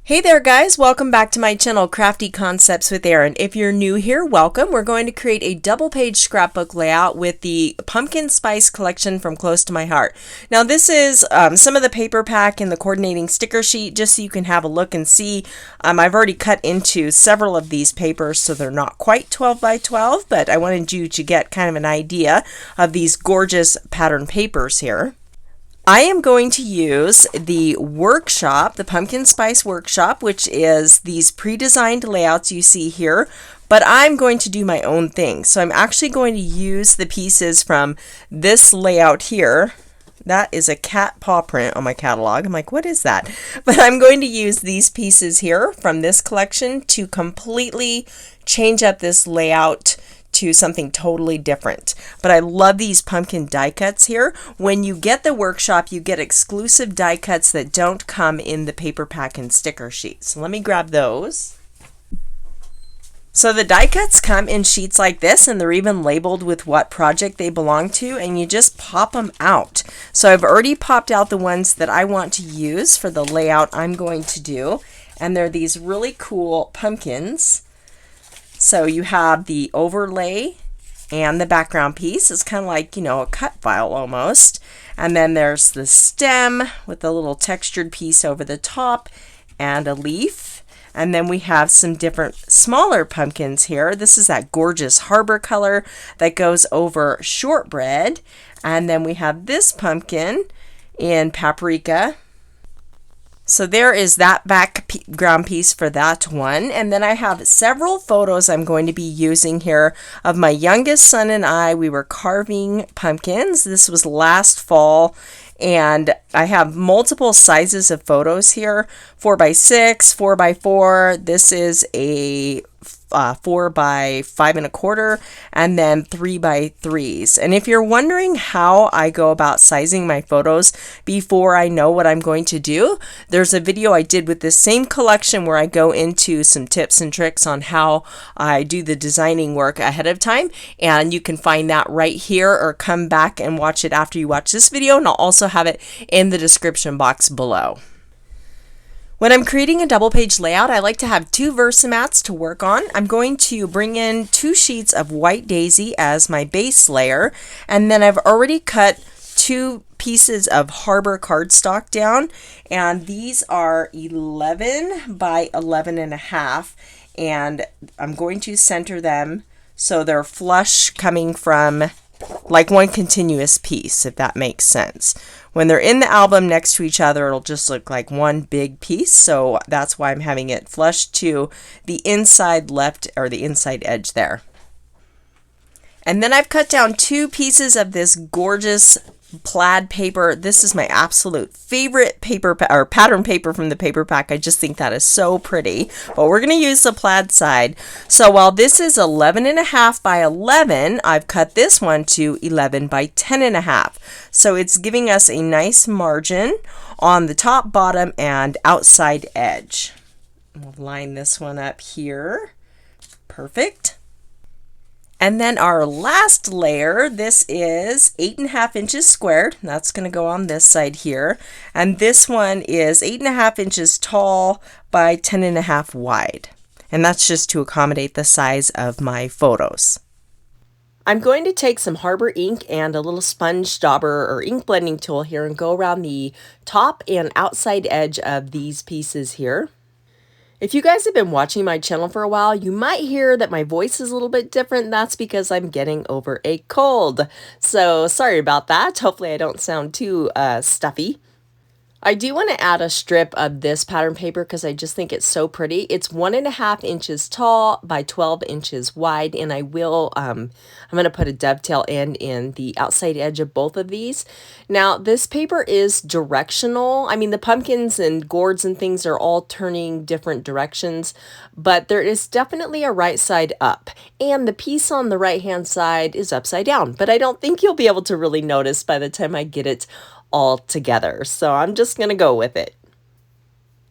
Hey there guys, welcome back to my channel Crafty Concepts with Erin. If you're new here, welcome. We're going to create a double page scrapbook layout with the pumpkin spice collection from Close to My Heart. Now this is some of the paper pack and the coordinating sticker sheet just so you can have a look and see. I've already cut into several of these papers so they're not quite 12 by 12, but I wanted you to get kind of an idea of these gorgeous pattern papers here. I am going to use the workshop, the Pumpkin Spice Workshop, which is these pre-designed layouts you see here, but I'm going to do my own thing. So I'm actually going to use the pieces from this layout here. That is a cat paw print on my catalog. I'm like, what is that? But I'm going to use these pieces here from this collection to completely change up this layout to something totally different. But I love these pumpkin die cuts here. When you get the workshop, you get exclusive die cuts that don't come in the paper pack and sticker sheet. So let me grab those. So the die cuts come in sheets like this, and they're even labeled with what project they belong to, and you just pop them out. So I've already popped out the ones that I want to use for the layout I'm going to do, and they're these really cool pumpkins. So you have the overlay and the background piece. It's kind of like, a cut file almost. And then there's the stem with a little textured piece over the top and a leaf. And then we have some different smaller pumpkins here. This is that gorgeous harbor color that goes over shortbread. And then we have this pumpkin in paprika. So there is that background piece for that one. And then I have several photos I'm going to be using here of my youngest son and I. We were carving pumpkins. This was last fall. And I have multiple sizes of photos here. 4x6, 4x4. This is a 4x5 1/4, and then 3x3s. And if you're wondering how I go about sizing my photos before I know what I'm going to do, there's a video I did with this same collection where I go into some tips and tricks on how I do the designing work ahead of time, and you can find that right here or come back and watch it after you watch this video, and I'll also have it in the description box below. When I'm creating a double page layout, I like to have two VersaMats to work on. I'm going to bring in 2 sheets of white daisy as my base layer, and then I've already cut 2 pieces of harbor cardstock down, and these are 11 by 11.5, and I'm going to center them so they're flush coming from like one continuous piece, if that makes sense. When they're in the album next to each other, it'll just look like one big piece, so that's why I'm having it flush to the inside left or the inside edge there. And then I've cut down 2 pieces of this gorgeous plaid paper. This is my absolute favorite paper or pattern paper from the paper pack. I just think that is so pretty, but we're going to use the plaid side. So while this is 11.5 by 11, I've cut this one to 11 by 10.5. So it's giving us a nice margin on the top, bottom, and outside edge. We'll line this one up here. Perfect. And then our last layer, this is 8.5 inches squared. That's going to go on this side here. And this one is 8.5 inches tall by 10.5 wide. And that's just to accommodate the size of my photos. I'm going to take some Harbor ink and a little sponge dauber or ink blending tool here and go around the top and outside edge of these pieces here. If you guys have been watching my channel for a while, you might hear that my voice is a little bit different. That's because I'm getting over a cold. So sorry about that. Hopefully I don't sound too stuffy. I do want to add a strip of this pattern paper because I just think it's so pretty. It's 1.5 inches tall by 12 inches wide, and I will, I'm going to put a dovetail end in the outside edge of both of these. Now, this paper is directional. I mean, the pumpkins and gourds and things are all turning different directions, but there is definitely a right side up, and the piece on the right-hand side is upside down, but I don't think you'll be able to really notice by the time I get it all together. So I'm just going to go with it.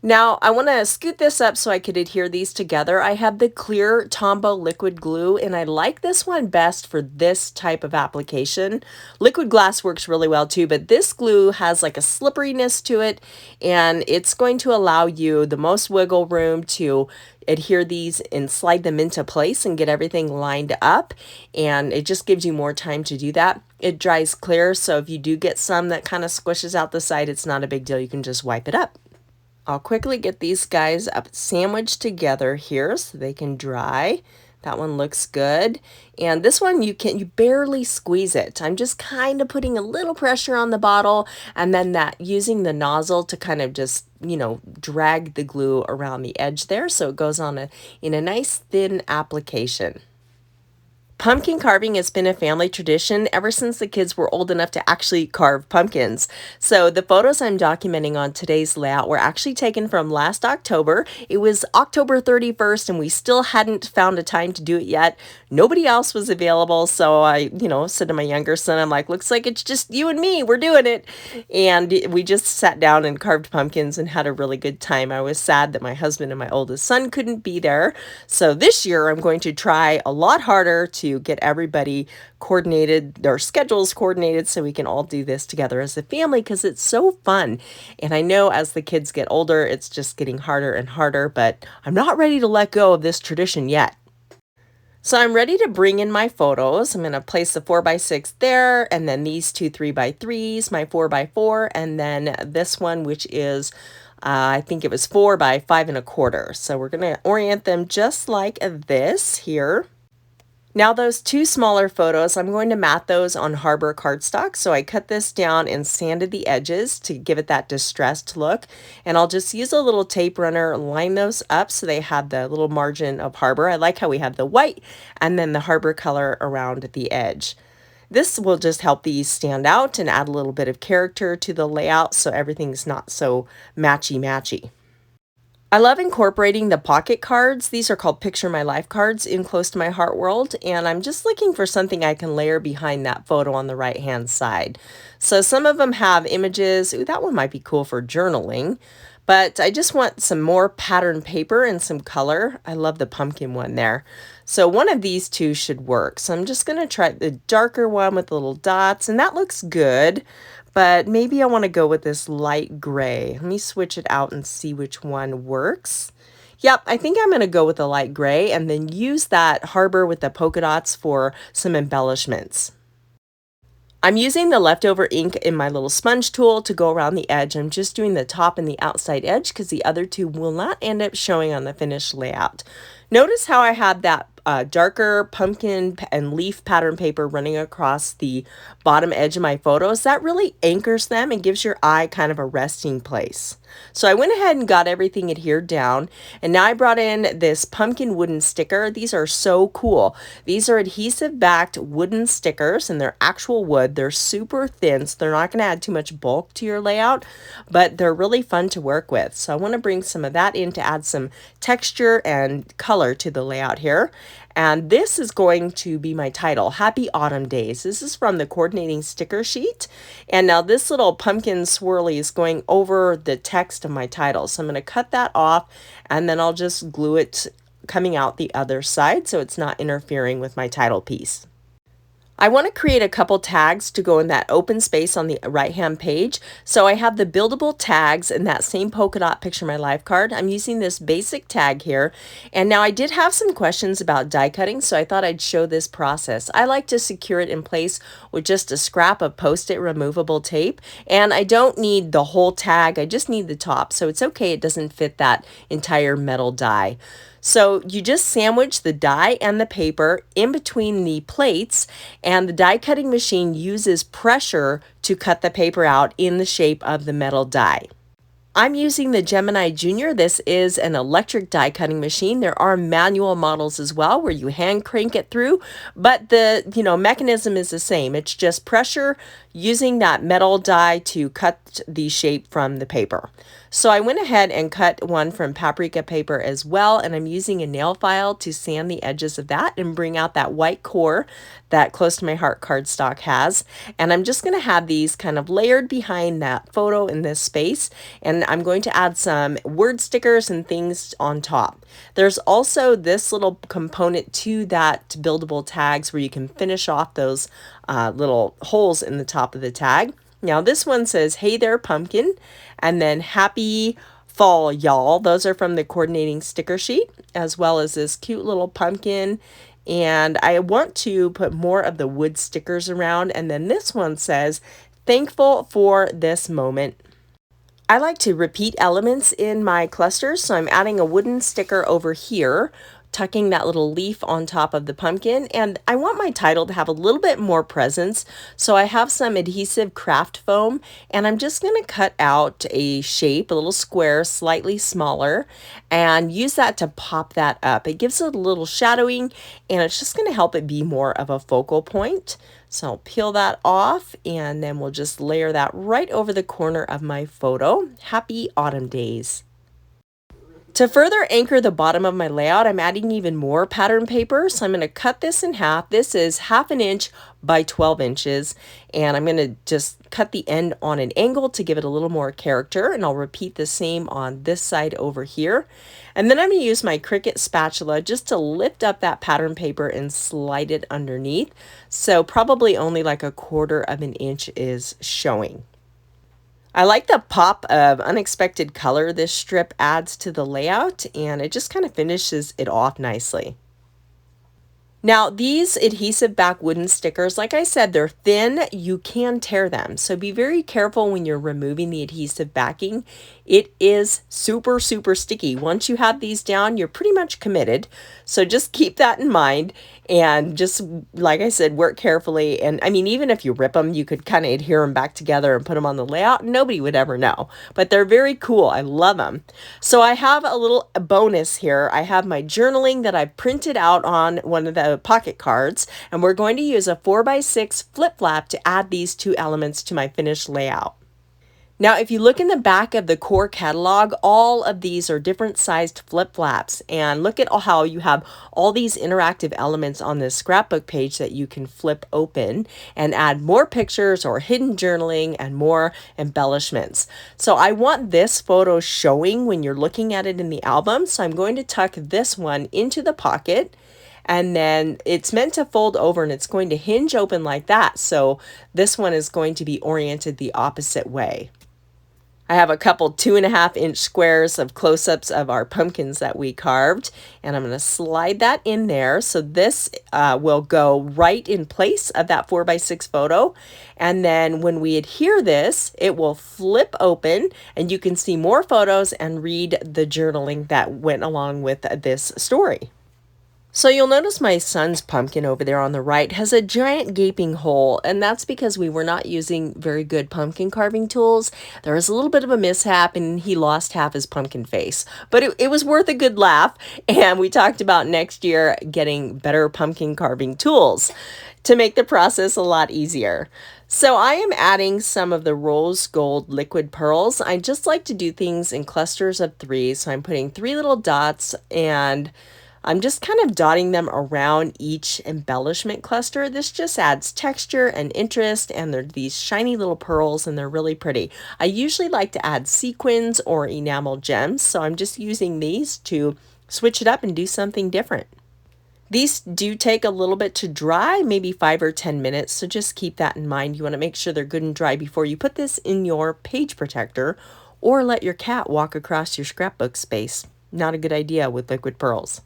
Now I want to scoot this up so I could adhere these together. I have the clear Tombow liquid glue, and I like this one best for this type of application. Liquid glass works really well too, but this glue has like a slipperiness to it, and it's going to allow you the most wiggle room to adhere these and slide them into place and get everything lined up, and it just gives you more time to do that. It dries clear, so if you do get some that kind of squishes out the side, it's not a big deal. You can just wipe it up. I'll quickly get these guys up sandwiched together here so they can dry. That one looks good. And this one you barely squeeze it. I'm just kind of putting a little pressure on the bottle, and then using the nozzle to kind of just, drag the glue around the edge there so it goes on in a nice thin application. Pumpkin carving has been a family tradition ever since the kids were old enough to actually carve pumpkins. So the photos I'm documenting on today's layout were actually taken from last October. It was October 31st and we still hadn't found a time to do it yet. Nobody else was available, so I, said to my younger son, I'm like, looks like it's just you and me, we're doing it. And we just sat down and carved pumpkins and had a really good time. I was sad that my husband and my oldest son couldn't be there. So this year I'm going to try a lot harder to get everybody coordinated, their schedules coordinated, so we can all do this together as a family because it's so fun. And I know as the kids get older, it's just getting harder and harder, but I'm not ready to let go of this tradition yet. So I'm ready to bring in my photos. I'm going to place the 4x6 there, and then these two 3x3s, my 4x4, and then this one, which is I think it was 4 by 5 1/4. So we're going to orient them just like this here. Now those two smaller photos, I'm going to mat those on Harbor cardstock. So I cut this down and sanded the edges to give it that distressed look. And I'll just use a little tape runner, line those up so they have the little margin of Harbor. I like how we have the white and then the Harbor color around the edge. This will just help these stand out and add a little bit of character to the layout so everything's not so matchy-matchy. I love incorporating the pocket cards. These are called Picture My Life cards in Close to My Heart World, and I'm just looking for something I can layer behind that photo on the right-hand side. So some of them have images. Ooh, that one might be cool for journaling, but I just want some more pattern paper and some color. I love the pumpkin one there. So one of these two should work. So I'm just going to try the darker one with the little dots, and that looks good. But maybe I want to go with this light gray. Let me switch it out and see which one works. Yep, I think I'm going to go with the light gray and then use that Harbor with the polka dots for some embellishments. I'm using the leftover ink in my little sponge tool to go around the edge. I'm just doing the top and the outside edge because the other two will not end up showing on the finished layout. Notice how I have that darker pumpkin and leaf pattern paper running across the bottom edge of my photos. That really anchors them and gives your eye kind of a resting place. So I went ahead and got everything adhered down, and now I brought in this pumpkin wooden sticker. These are so cool. These are adhesive backed wooden stickers, and they're actual wood. They're super thin, so they're not going to add too much bulk to your layout, but they're really fun to work with. So I want to bring some of that in to add some texture and color to the layout here. And this is going to be my title, Happy Autumn Days. This is from the coordinating sticker sheet. And now this little pumpkin swirly is going over the text of my title. So I'm going to cut that off, and then I'll just glue it coming out the other side so it's not interfering with my title piece. I want to create a couple tags to go in that open space on the right-hand page. So I have the buildable tags in that same polka dot Picture My Life card. I'm using this basic tag here. And now I did have some questions about die cutting, so I thought I'd show this process. I like to secure it in place with just a scrap of Post-it removable tape. And I don't need the whole tag, I just need the top. So it's okay, it doesn't fit that entire metal die. So you just sandwich the die and the paper in between the plates, and the die cutting machine uses pressure to cut the paper out in the shape of the metal die. I'm using the Gemini Junior. This is an electric die cutting machine. There are manual models as well where you hand crank it through, but the mechanism is the same. It's just pressure using that metal die to cut the shape from the paper. So I went ahead and cut one from paprika paper as well, and I'm using a nail file to sand the edges of that and bring out that white core that Close to My Heart cardstock has. And I'm just going to have these kind of layered behind that photo in this space, and I'm going to add some word stickers and things on top. There's also this little component to that buildable tags where you can finish off those little holes in the top of the tag. Now this one says, "Hey there, pumpkin," and then "Happy fall, y'all." Those are from the coordinating sticker sheet, as well as this cute little pumpkin. And I want to put more of the wood stickers around. And then this one says, "Thankful for this moment." I like to repeat elements in my clusters, so I'm adding a wooden sticker over here, tucking that little leaf on top of the pumpkin, and I want my title to have a little bit more presence, so I have some adhesive craft foam, and I'm just going to cut out a shape, a little square, slightly smaller, and use that to pop that up. It gives it a little shadowing, and it's just going to help it be more of a focal point. So I'll peel that off, and then we'll just layer that right over the corner of my photo. Happy autumn days. To further anchor the bottom of my layout, I'm adding even more pattern paper. So I'm going to cut this in half. This is 1/2 inch by 12 inches. And I'm going to just cut the end on an angle to give it a little more character. And I'll repeat the same on this side over here. And then I'm going to use my Cricut spatula just to lift up that pattern paper and slide it underneath. So probably only like 1/4 of an inch is showing. I like the pop of unexpected color this strip adds to the layout, and it just kind of finishes it off nicely. Now these adhesive back wooden stickers, like I said, they're thin, you can tear them. So be very careful when you're removing the adhesive backing. It is super, super sticky. Once you have these down, you're pretty much committed. So just keep that in mind, and just, like I said, work carefully. And I mean, even if you rip them, you could kind of adhere them back together and put them on the layout. Nobody would ever know, but they're very cool. I love them. So I have a little bonus here. I have my journaling that I printed out on one of the pocket cards, and we're going to use a 4x6 flip flap to add these two elements to my finished layout. Now, if you look in the back of the core catalog, all of these are different sized flip flaps, and look at how you have all these interactive elements on this scrapbook page that you can flip open and add more pictures or hidden journaling and more embellishments. So I want this photo showing when you're looking at it in the album, so I'm going to tuck this one into the pocket. And then it's meant to fold over, and it's going to hinge open like that. So this one is going to be oriented the opposite way. I have a couple 2.5 inch squares of close-ups of our pumpkins that we carved, and I'm going to slide that in there. So this will go right in place of that 4x6 photo. And then when we adhere this, it will flip open, and you can see more photos and read the journaling that went along with this story. So you'll notice my son's pumpkin over there on the right has a giant gaping hole, and that's because we were not using very good pumpkin carving tools. There was a little bit of a mishap, and he lost half his pumpkin face, but it was worth a good laugh. And we talked about next year getting better pumpkin carving tools to make the process a lot easier. So I am adding some of the rose gold liquid pearls. I just like to do things in clusters of 3, so I'm putting 3 little dots, and I'm just kind of dotting them around each embellishment cluster. This just adds texture and interest, and they're these shiny little pearls, and they're really pretty. I usually like to add sequins or enamel gems, so I'm just using these to switch it up and do something different. These do take a little bit to dry, maybe 5 or 10 minutes, so just keep that in mind. You want to make sure they're good and dry before you put this in your page protector, or let your cat walk across your scrapbook space. Not a good idea with liquid pearls.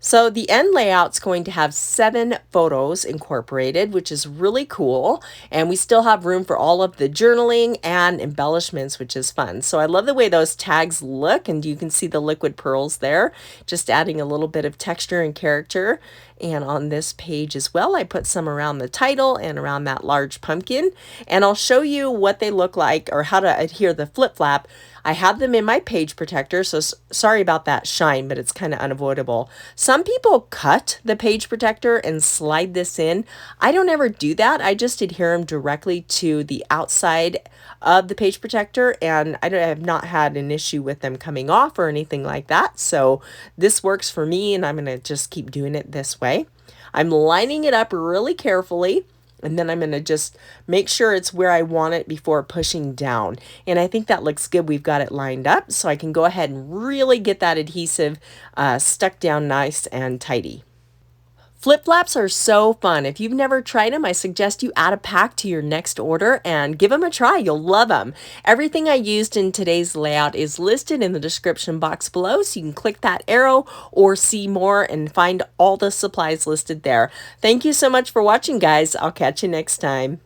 So the end layout's going to have 7 photos incorporated, which is really cool. And we still have room for all of the journaling and embellishments, which is fun. So I love the way those tags look, and you can see the liquid pearls there, just adding a little bit of texture and character. And on this page as well, I put some around the title and around that large pumpkin. And I'll show you what they look like or how to adhere the flip flap. I have them in my page protector, so sorry about that shine, but it's kind of unavoidable. Some people cut the page protector and slide this in. I don't ever do that. I just adhere them directly to the outside of the page protector, and I have not had an issue with them coming off or anything like that. So this works for me, and I'm going to just keep doing it this way. I'm lining it up really carefully, and then I'm going to just make sure it's where I want it before pushing down. And I think that looks good. We've got it lined up, so I can go ahead and really get that adhesive stuck down nice and tidy. Flip flaps are so fun. If you've never tried them, I suggest you add a pack to your next order and give them a try. You'll love them. Everything I used in today's layout is listed in the description box below, so you can click that arrow or see more and find all the supplies listed there. Thank you so much for watching, guys. I'll catch you next time.